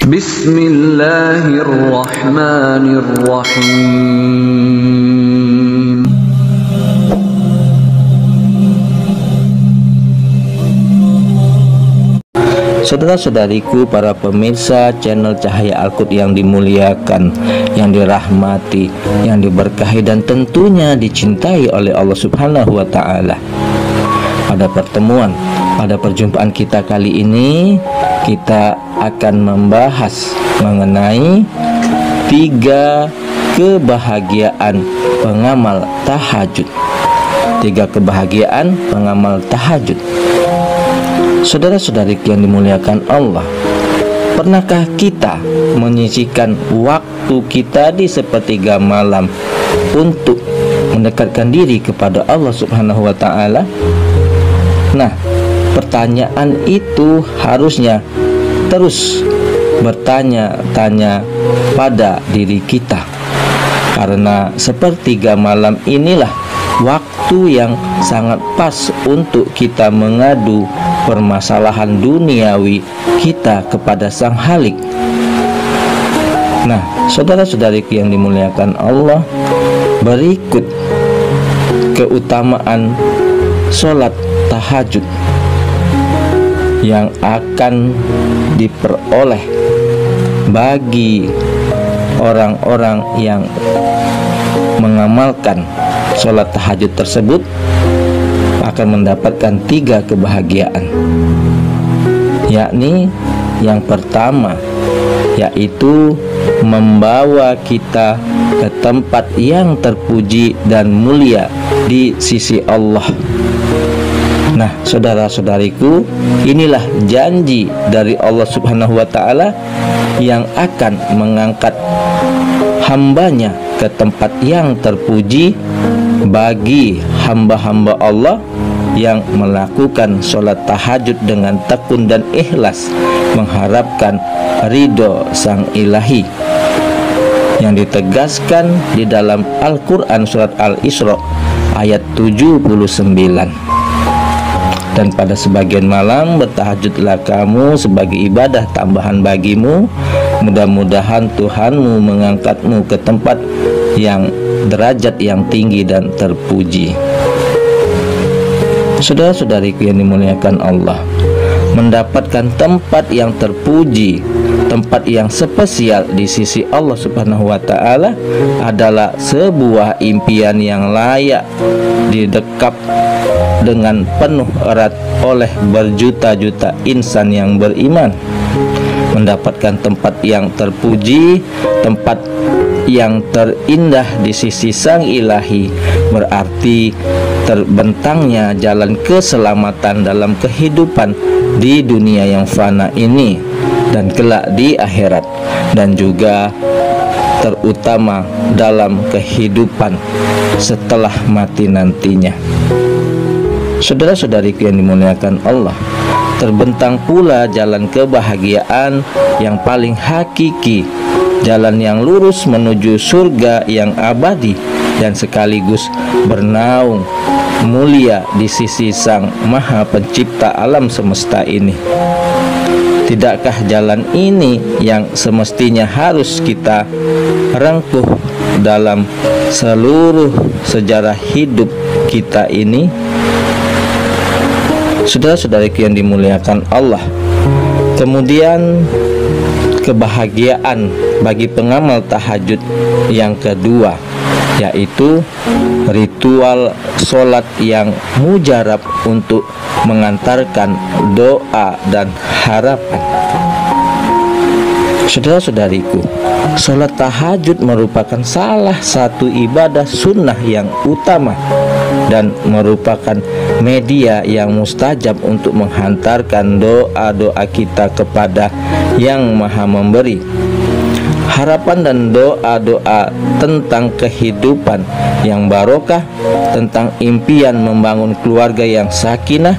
Bismillahirrahmanirrahim. Saudara-saudariku, para pemirsa channel Cahaya Al-Qud yang dimuliakan, yang dirahmati, yang diberkahi dan tentunya dicintai oleh Allah Subhanahu wa Ta'ala. Pada perjumpaan kita kali ini, kita akan membahas mengenai 3 kebahagiaan pengamal tahajud. 3 kebahagiaan pengamal tahajud. Saudara-saudari yang dimuliakan Allah, pernahkah kita menyisihkan waktu kita di sepertiga malam untuk mendekatkan diri kepada Allah Subhanahu wa Ta'ala? Nah, pertanyaan itu harusnya terus bertanya-tanya pada diri kita, karena sepertiga malam inilah waktu yang sangat pas untuk kita mengadu permasalahan duniawi kita kepada Sang Khalik. Nah, saudara-saudariku yang dimuliakan Allah, berikut keutamaan sholat tahajud yang akan diperoleh bagi orang-orang yang mengamalkan sholat tahajud tersebut, akan mendapatkan 3 kebahagiaan, yakni yang pertama yaitu membawa kita ke tempat yang terpuji dan mulia di sisi Allah. Nah, saudara-saudariku, inilah janji dari Allah Subhanahu wa Ta'ala yang akan mengangkat hambanya ke tempat yang terpuji bagi hamba-hamba Allah yang melakukan sholat tahajud dengan tekun dan ikhlas mengharapkan ridho Sang Ilahi, yang ditegaskan di dalam Al-Quran surat Al-Isra ayat 79. Dan pada sebagian malam bertahajudlah kamu sebagai ibadah tambahan bagimu, mudah-mudahan Tuhanmu mengangkatmu ke tempat yang derajat yang tinggi dan terpuji. Saudara-saudariku yang dimuliakan Allah, mendapatkan tempat yang terpuji, tempat yang spesial di sisi Allah Subhanahu wa Ta'ala adalah sebuah impian yang layak didekap dengan penuh erat oleh berjuta-juta insan yang beriman. Mendapatkan tempat yang terpuji, tempat yang terindah di sisi Sang Ilahi, berarti terbentangnya jalan keselamatan dalam kehidupan di dunia yang fana ini dan kelak di akhirat, dan juga terutama dalam kehidupan setelah mati nantinya. Saudara-saudariku yang dimuliakan Allah, terbentang pula jalan kebahagiaan yang paling hakiki, jalan yang lurus menuju surga yang abadi dan sekaligus bernaung mulia di sisi Sang Maha Pencipta alam semesta ini. Tidakkah jalan ini yang semestinya harus kita rengkuh dalam seluruh sejarah hidup kita ini? Saudara-saudariku yang dimuliakan Allah, kemudian kebahagiaan bagi pengamal tahajud yang kedua yaitu ritual sholat yang mujarab untuk mengantarkan doa dan harapan. Saudara-saudariku, sholat tahajud merupakan salah satu ibadah sunnah yang utama dan merupakan media yang mustajab untuk menghantarkan doa-doa kita kepada Yang Maha Memberi. Harapan dan doa-doa tentang kehidupan yang barokah, tentang impian membangun keluarga yang sakinah,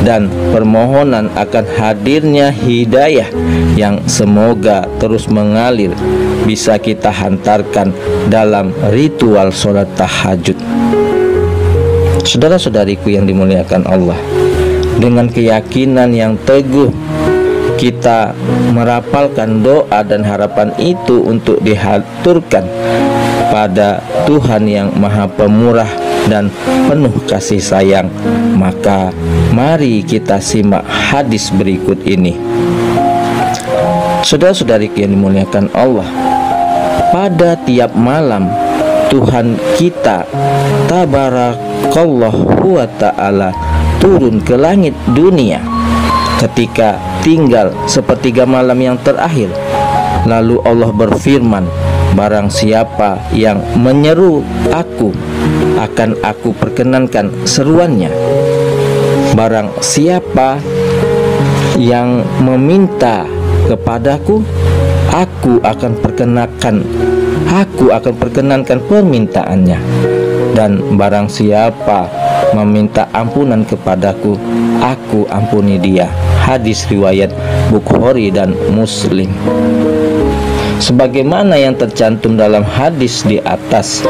dan permohonan akan hadirnya hidayah yang semoga terus mengalir bisa kita hantarkan dalam ritual sholat tahajud. Saudara-saudariku yang dimuliakan Allah, dengan keyakinan yang teguh kita merapalkan doa dan harapan itu untuk dihaturkan pada Tuhan yang Maha Pemurah dan penuh kasih sayang, maka mari kita simak hadis berikut ini. Saudara-saudariku yang dimuliakan Allah, pada tiap malam Tuhan kita Tabarakallahu wa ta'ala turun ke langit dunia ketika tinggal sepertiga malam yang terakhir. Lalu Allah berfirman, barang siapa yang menyeru aku, akan aku perkenankan seruannya. Barang siapa yang meminta kepadaku, aku akan perkenankan permintaannya. Dan barang siapa meminta ampunan kepadaku, aku ampuni dia. Hadis riwayat Bukhari dan Muslim. Sebagaimana yang tercantum dalam hadis di atas,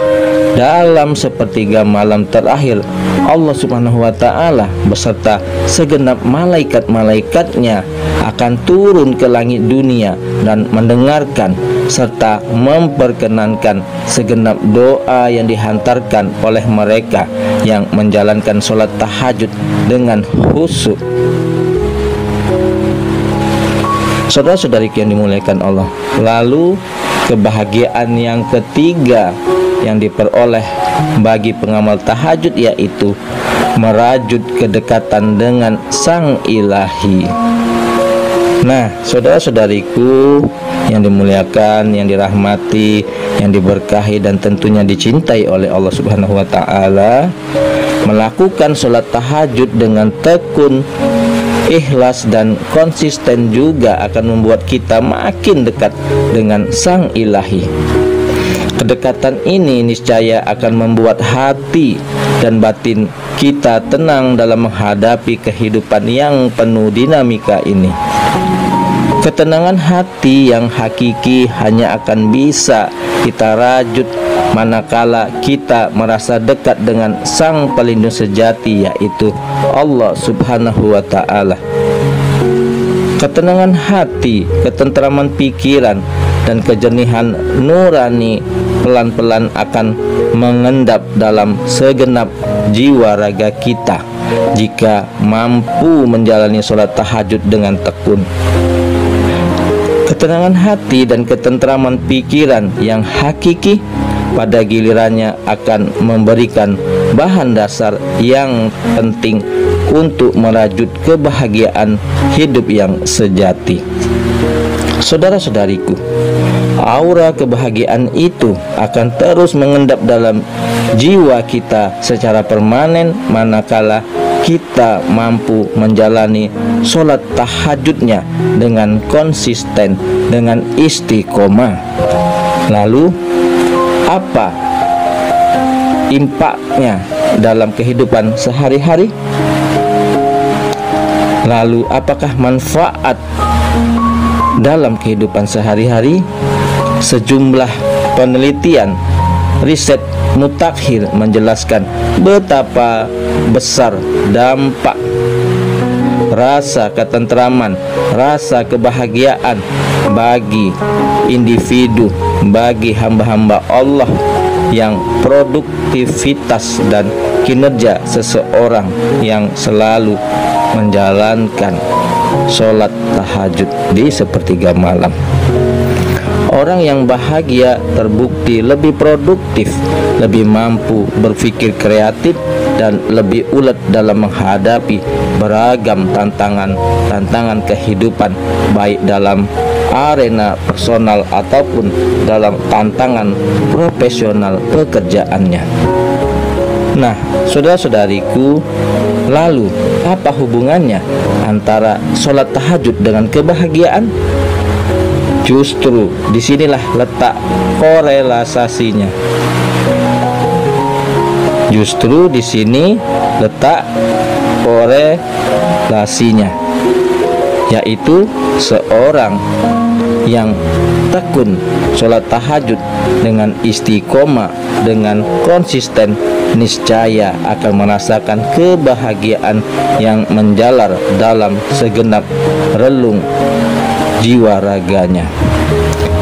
dalam sepertiga malam terakhir Allah Subhanahu wa ta'ala beserta segenap malaikat-malaikatnya akan turun ke langit dunia dan mendengarkan serta memperkenankan segenap doa yang dihantarkan oleh mereka yang menjalankan sholat tahajud dengan khusyuk. Saudara-saudari yang dimuliakan Allah, lalu kebahagiaan yang ketiga yang diperoleh bagi pengamal tahajud yaitu merajut kedekatan dengan Sang Ilahi. Nah, saudara-saudariku yang dimuliakan, yang dirahmati, yang diberkahi dan tentunya dicintai oleh Allah Subhanahu wa ta'ala, melakukan sholat tahajud dengan tekun, ikhlas dan konsisten juga akan membuat kita makin dekat dengan Sang Ilahi. Kedekatan ini niscaya akan membuat hati dan batin kita tenang dalam menghadapi kehidupan yang penuh dinamika ini. Ketenangan hati yang hakiki hanya akan bisa kita rajut manakala kita merasa dekat dengan Sang Pelindung sejati, yaitu Allah Subhanahu wa ta'ala. Ketenangan hati, ketentraman pikiran, dan kejernihan nurani pelan-pelan akan mengendap dalam segenap jiwa raga kita jika mampu menjalani sholat tahajud dengan tekun. Ketenangan hati dan ketentraman pikiran yang hakiki pada gilirannya akan memberikan bahan dasar yang penting untuk merajut kebahagiaan hidup yang sejati. Saudara-saudariku, aura kebahagiaan itu akan terus mengendap dalam jiwa kita secara permanen manakala kita mampu menjalani sholat tahajudnya dengan konsisten, dengan istiqomah. Lalu apa impaknya dalam kehidupan sehari-hari? Lalu apakah manfaat dalam kehidupan sehari-hari? Sejumlah penelitian riset mutakhir menjelaskan betapa besar dampak rasa ketentraman, rasa kebahagiaan bagi individu, bagi hamba-hamba Allah yang produktivitas dan kinerja seseorang yang selalu menjalankan sholat tahajud di sepertiga malam. Orang yang bahagia terbukti lebih produktif, lebih mampu berpikir kreatif, dan lebih ulet dalam menghadapi beragam tantangan kehidupan, baik dalam arena personal ataupun dalam tantangan profesional pekerjaannya. Nah, saudara-saudariku, lalu apa hubungannya antara sholat tahajud dengan kebahagiaan? Justru disinilah letak korelasasinya. Justru di sini letak korelasinya, yaitu seorang yang tekun sholat tahajud dengan istiqomah, dengan konsisten, niscaya akan merasakan kebahagiaan yang menjalar dalam segenap relung jiwa raganya.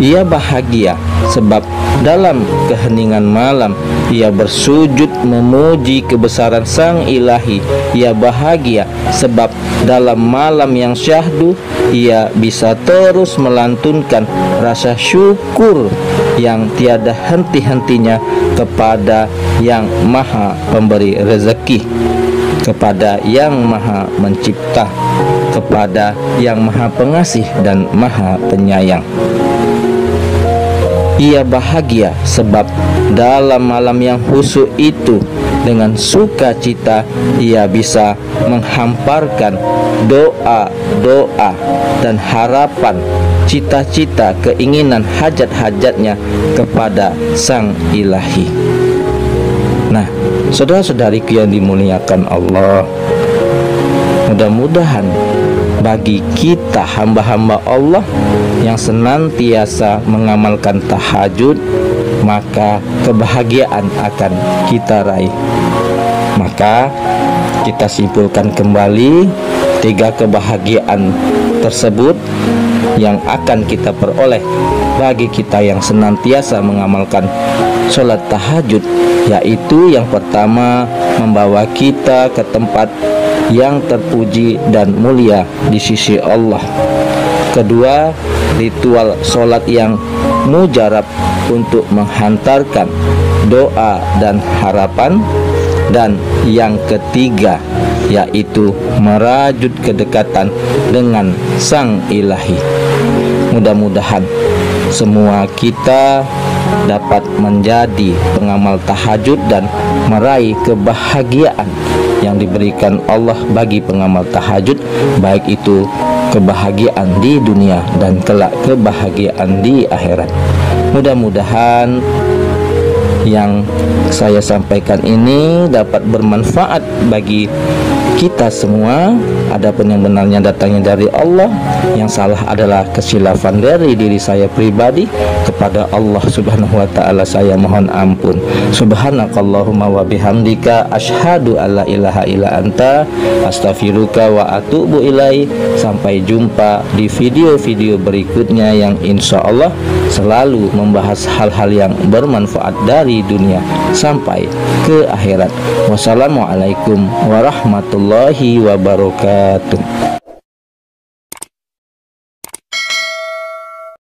Ia bahagia sebab dalam keheningan malam ia bersujud memuji kebesaran Sang Ilahi. Ia bahagia sebab dalam malam yang syahdu ia bisa terus melantunkan rasa syukur yang tiada henti-hentinya kepada Yang Maha Pemberi rezeki, kepada Yang Maha Mencipta, kepada Yang Maha Pengasih dan Maha Penyayang. Ia bahagia sebab dalam malam yang khusyuk itu dengan sukacita ia bisa menghamparkan doa-doa dan harapan, cita-cita, keinginan, hajat-hajatnya kepada Sang Ilahi. Nah, saudara-saudariku yang dimuliakan Allah, mudah-mudahan bagi kita hamba-hamba Allah yang senantiasa mengamalkan tahajud, maka kebahagiaan akan kita raih. Maka kita simpulkan kembali 3 kebahagiaan tersebut yang akan kita peroleh bagi kita yang senantiasa mengamalkan sholat tahajud, yaitu yang pertama, membawa kita ke tempat yang terpuji dan mulia di sisi Allah. Kedua, ritual sholat yang mujarab untuk menghantarkan doa dan harapan. Dan yang ketiga, yaitu merajut kedekatan dengan Sang Ilahi. Mudah-mudahan semua kita dapat menjadi pengamal tahajud dan meraih kebahagiaan yang diberikan Allah bagi pengamal tahajud, baik itu kebahagiaan di dunia dan kelak kebahagiaan di akhirat. Mudah-mudahan yang saya sampaikan ini dapat bermanfaat bagi kita semua. Adapun yang benarnya datangnya dari Allah, yang salah adalah kesilafan dari diri saya pribadi. Kepada Allah Subhanahu wa taala saya mohon ampun. Subhanakallahumma wa bihamdika asyhadu alla ilaha illa anta astaghfiruka wa atubu ilaik. Sampai jumpa di video-video berikutnya yang insya Allah selalu membahas hal-hal yang bermanfaat dari dunia sampai ke akhirat. Wassalamualaikum warahmatullahi wabarakatuh.